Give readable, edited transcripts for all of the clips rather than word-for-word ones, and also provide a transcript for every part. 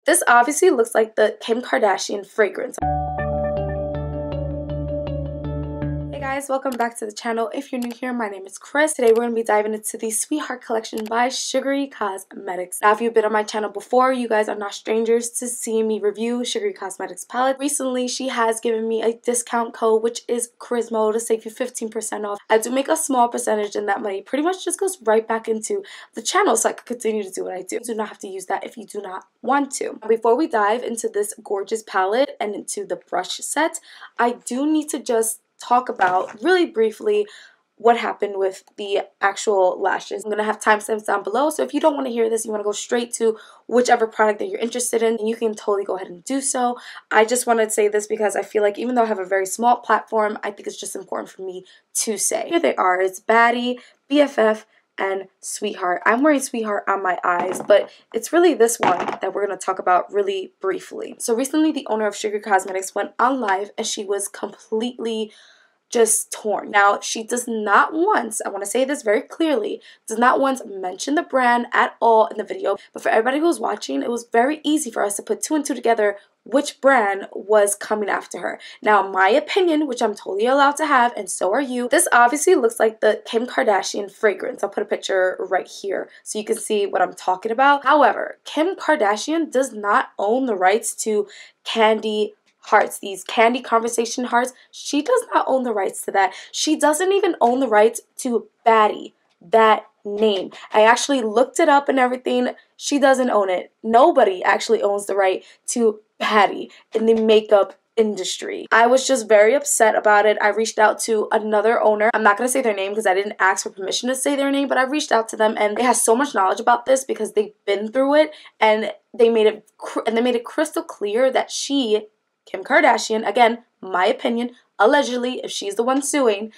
This obviously looks like the Kim Kardashian fragrance. Hey guys, welcome back to the channel. If you're new here, my name is Chris. Today we're going to be diving into the SweetHeart collection by Sugary Cosmetics. Now, if you've been on my channel before, you guys are not strangers to seeing me review Sugary Cosmetics palette. Recently, she has given me a discount code, which is ChrisMo, to save you 15% off. I do make a small percentage, and that money pretty much just goes right back into the channel so I can continue to do what I do. You do not have to use that if you do not want to. Before we dive into this gorgeous palette and into the brush set, I do need to just talk about really briefly what happened with the actual lashes. I'm going to have timestamps down below, so if you don't want to hear this, you want to go straight to whichever product that you're interested in, you can totally go ahead and do so. I just wanted to say this because I feel like even though I have a very small platform, I think it's just important for me to say. Here they are. It's Baddie, BFF, and SweetHeart. I'm wearing SweetHeart on my eyes, but it's really this one that we're going to talk about really briefly. So recently, the owner of Sugary Cosmetics went on live and she was completely just torn. Now, she does not once, I want to say this very clearly, does not once mention the brand at all in the video, but for everybody who's watching, it was very easy for us to put two and two together which brand was coming after her. Now, my opinion, which I'm totally allowed to have, and so are you, this obviously looks like the Kim Kardashian fragrance. I'll put a picture right here so you can see what I'm talking about. However, Kim Kardashian does not own the rights to Candy Hearts, these candy conversation hearts. She does not own the rights to that. She doesn't even own the rights to Baddie, that name. I actually looked it up and everything. She doesn't own it. Nobody actually owns the right to Baddie in the makeup industry. I was just very upset about it. I reached out to another owner. I'm not going to say their name because I didn't ask for permission to say their name, but I reached out to them and they have so much knowledge about this because they've been through it, and they made it crystal clear that she, Kim Kardashian, again, my opinion, allegedly, if she's the one suing,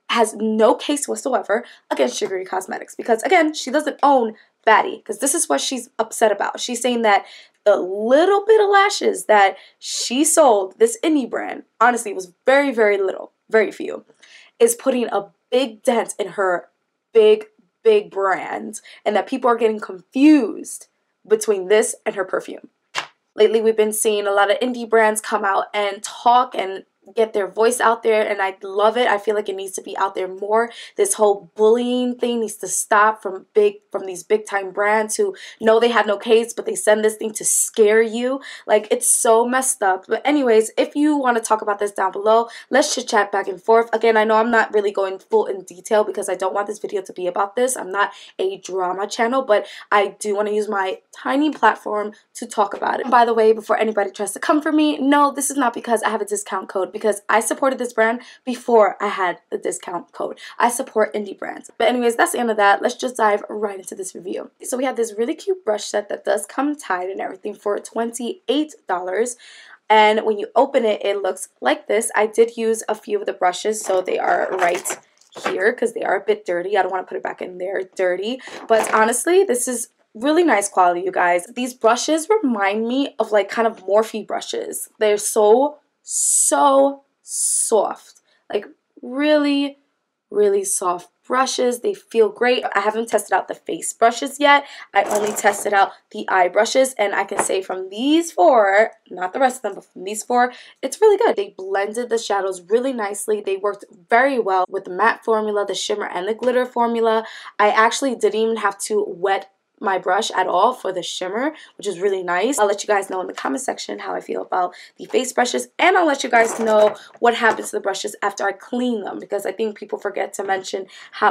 has no case whatsoever against Sugary Cosmetics because, again, she doesn't own Baddie, because this is what she's upset about. She's saying that the little bit of lashes that she sold, this indie brand, honestly, it was very, very little, very few, is putting a big dent in her big, big brand, and that people are getting confused between this and her perfume. Lately, we've been seeing a lot of indie brands come out and talk and get their voice out there, and I love it. I feel like it needs to be out there more. This whole bullying thing needs to stop from these big time brands who know they have no case, but they send this thing to scare you. Like, it's so messed up. But anyways, if you want to talk about this down below, let's chit chat back and forth. Again, I know I'm not really going full in detail because I don't want this video to be about this. I'm not a drama channel, but I do want to use my tiny platform to talk about it. And by the way, before anybody tries to come for me, no, this is not because I have a discount code, because I supported this brand before I had the discount code. I support indie brands. But anyways, that's the end of that. Let's just dive right into this review. So we have this really cute brush set that does come tied and everything for $28. And when you open it, it looks like this. I did use a few of the brushes, so they are right here because they are a bit dirty. I don't want to put it back in there dirty. But honestly, this is really nice quality, you guys. These brushes remind me of like kind of Morphe brushes. They're so soft, like really, really soft brushes. They feel great. I haven't tested out the face brushes yet. I only tested out the eye brushes, and I can say from these four, not the rest of them, but from these four, it's really good. They blended the shadows really nicely. They worked very well with the matte formula, the shimmer, and the glitter formula. I actually didn't even have to wet my brush at all for the shimmer, which is really nice. I'll let you guys know in the comment section how I feel about the face brushes, and I'll let you guys know what happens to the brushes after I clean them, because I think people forget to mention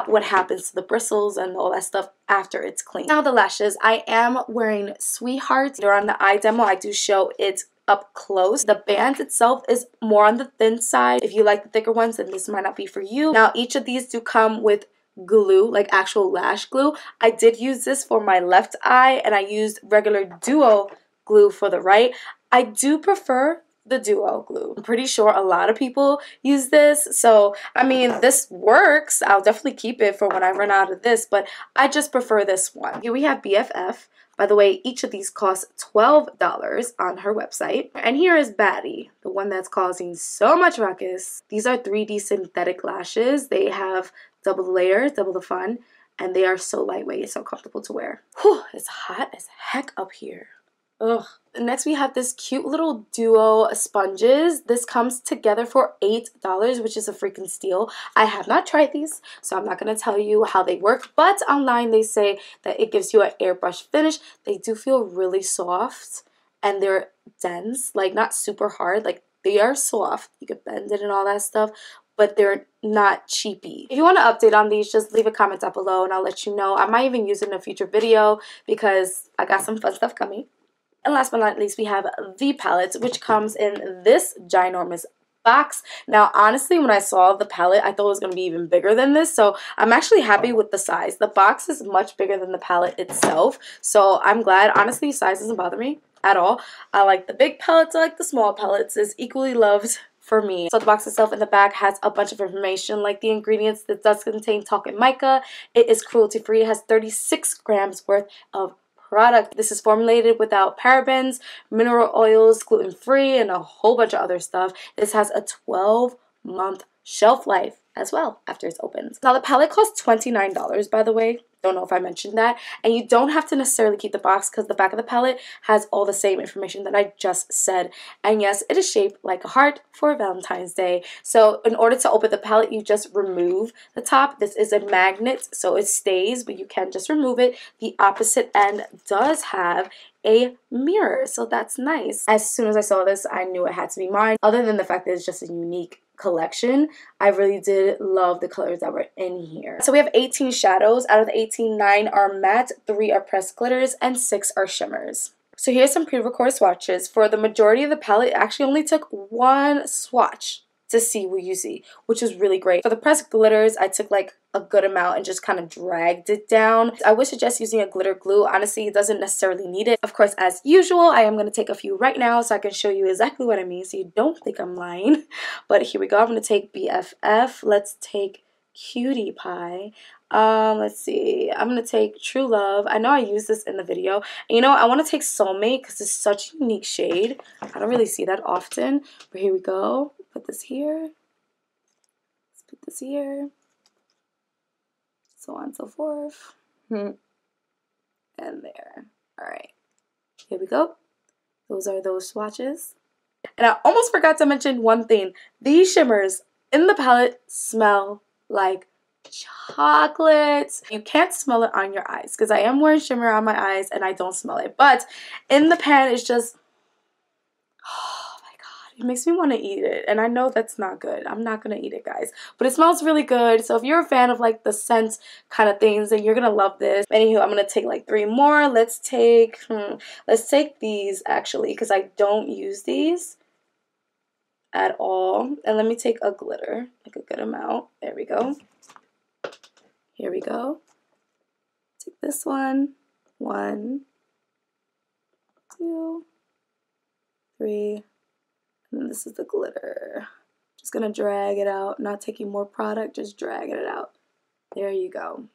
what happens to the bristles and all that stuff after it's clean. Now the lashes, I am wearing SweetHeart. They're on the eye demo. I do show it up close. The band itself is more on the thin side. If you like the thicker ones, then this might not be for you. Now each of these do come with glue, like actual lash glue. I did use this for my left eye, and I used regular duo glue for the right. I do prefer the duo glue. I'm pretty sure a lot of people use this, so I mean, this works. I'll definitely keep it for when I run out of this, but I just prefer this one. Here we have BFF. By the way, each of these costs $12 on her website. And here is Baddie, the one that's causing so much ruckus. These are 3D synthetic lashes. They have double the layers, double the fun, and they are so lightweight, so comfortable to wear. Whew, it's hot as heck up here. Ugh. Next, we have this cute little duo sponges. This comes together for $8, which is a freaking steal. I have not tried these, so I'm not going to tell you how they work, but online they say that it gives you an airbrush finish. They do feel really soft, and they're dense, like not super hard. Like, they are soft. You can bend it and all that stuff, but they're not cheapy. If you want to update on these, just leave a comment down below, and I'll let you know. I might even use it in a future video because I got some fun stuff coming. And last but not least, we have the palette, which comes in this ginormous box. Now, honestly, when I saw the palette, I thought it was going to be even bigger than this, so I'm actually happy with the size. The box is much bigger than the palette itself, so I'm glad. Honestly, size doesn't bother me at all. I like the big palettes, I like the small palettes. It's equally loved for me. So the box itself in the back has a bunch of information like the ingredients. That does contain talc and mica. It is cruelty free. It has 36 grams worth of product. This is formulated without parabens, mineral oils, gluten-free, and a whole bunch of other stuff. This has a 12-month shelf life as well after it's opened. Now, the palette costs $29, by the way. Don't know if I mentioned that. And you don't have to necessarily keep the box because the back of the palette has all the same information that I just said. And yes, it is shaped like a heart for Valentine's Day. So in order to open the palette, you just remove the top. This is a magnet, so it stays, but you can just remove it. The opposite end does have a mirror, so that's nice. As soon as I saw this, I knew it had to be mine. Other than the fact that it's just a unique collection, I really did love the colors that were in here. So we have 18 shadows. Out of the 18, 9 are matte, 3 are pressed glitters, and 6 are shimmers. So here's some pre-recorded swatches. For the majority of the palette, it actually only took one swatch to see what you see, which is really great. For the pressed glitters, I took like a good amount and just kind of dragged it down. I would suggest using a glitter glue. Honestly, it doesn't necessarily need it. Of course, as usual, I am going to take a few right now so I can show you exactly what I mean so you don't think I'm lying. But here we go. I'm going to take BFF. Let's take Cutie Pie. Let's see. I'm going to take True Love. I know I used this in the video. And you know, I want to take Soulmate because it's such a unique shade. I don't really see that often. But here we go. Put this here. Let's put this here. So on and so forth. And there. Alright. Here we go. Those are those swatches. And I almost forgot to mention one thing. These shimmers in the palette smell like chocolate. You can't smell it on your eyes because I am wearing shimmer on my eyes and I don't smell it. But in the pan, it's just, oh my god, it makes me want to eat it. And I know that's not good. I'm not going to eat it, guys. But it smells really good. So if you're a fan of like the scent kind of things, then you're going to love this. Anywho, I'm going to take like 3 more. Let's take these actually because I don't use these at all. And let me take a glitter, like a good amount. There we go. Here we go. Take this one. 1, 2, 3. And then this is the glitter. Just gonna drag it out. Not taking more product, just dragging it out. There you go.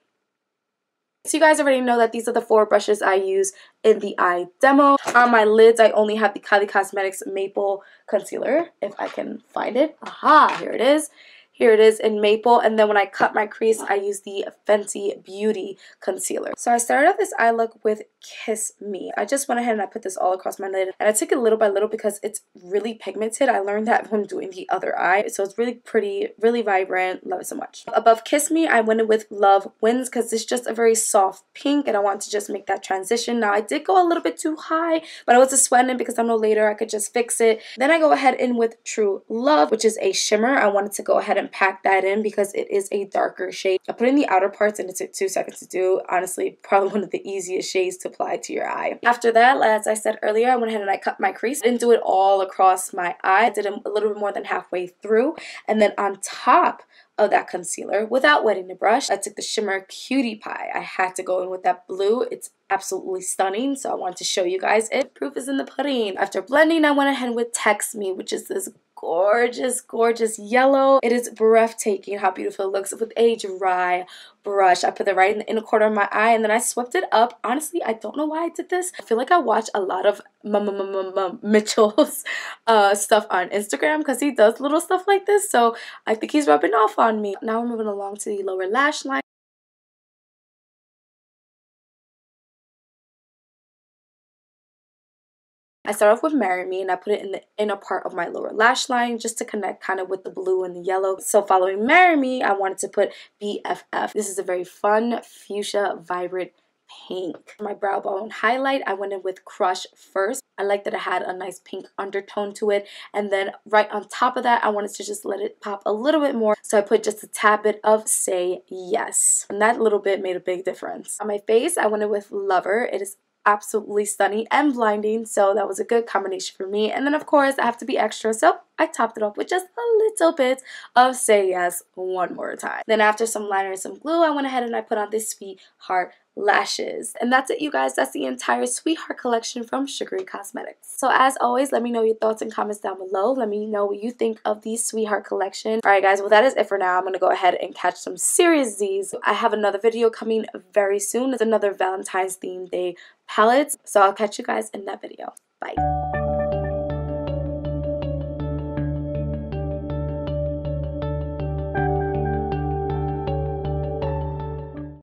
So you guys already know that these are the 4 brushes I use in the eye demo. On my lids, I only have the Sugary Cosmetics Maple Concealer, if I can find it. Aha, here it is. Here it is in Maple, and then when I cut my crease, I use the Fenty Beauty Concealer. So I started off this eye look with Kiss Me. I just went ahead and I put this all across my lid, and I took it little by little because it's really pigmented. I learned that when doing the other eye, so it's really pretty, really vibrant. Love it so much. Above Kiss Me, I went in with Love Wins because it's just a very soft pink, and I want to just make that transition. Now, I did go a little bit too high, but I wasn't sweating it because I know later I could just fix it. Then I go ahead in with True Love, which is a shimmer. I wanted to go ahead and pack that in because it is a darker shade. I put in the outer parts and it took 2 seconds to do. Honestly, probably one of the easiest shades to apply to your eye. After that, as I said earlier, I went ahead and I cut my crease. I didn't do it all across my eye. I did it a little bit more than halfway through. And then on top of that concealer, without wetting the brush, I took the shimmer Cutie Pie. I had to go in with that blue. It's absolutely stunning, so I wanted to show you guys it. Proof is in the pudding. After blending, I went ahead with Text Me, which is this gorgeous, gorgeous yellow. It is breathtaking how beautiful it looks with a dry brush. I put it right in the inner corner of my eye and then I swept it up. Honestly, I don't know why I did this. I feel like I watch a lot of Mitchell's stuff on Instagram because he does little stuff like this, so I think he's rubbing off on me. Now we're moving along to the lower lash line. I start off with Marry Me, and I put it in the inner part of my lower lash line just to connect kind of with the blue and the yellow. So following Marry Me, I wanted to put BFF. This is a very fun fuchsia vibrant pink. For my brow bone highlight, I went in with Crush first. I like that it had a nice pink undertone to it, and then right on top of that, I wanted to just let it pop a little bit more, so I put just a tad bit of Say Yes, and that little bit made a big difference. On my face, I went in with Lover. It is absolutely stunning and blinding, so that was a good combination for me. And then of course I have to be extra, so I topped it off with just a little bit of Say Yes one more time. Then after some liner and some glue, I went ahead and I put on this SweetHeart lashes. And that's it, you guys. That's the entire SweetHeart collection from Sugary Cosmetics. So as always, let me know your thoughts and comments down below. Let me know what you think of the SweetHeart collection. Alright guys, well that is it for now. I'm going to go ahead and catch some serious Z's. I have another video coming very soon. It's another Valentine's themed day palette. So I'll catch you guys in that video. Bye.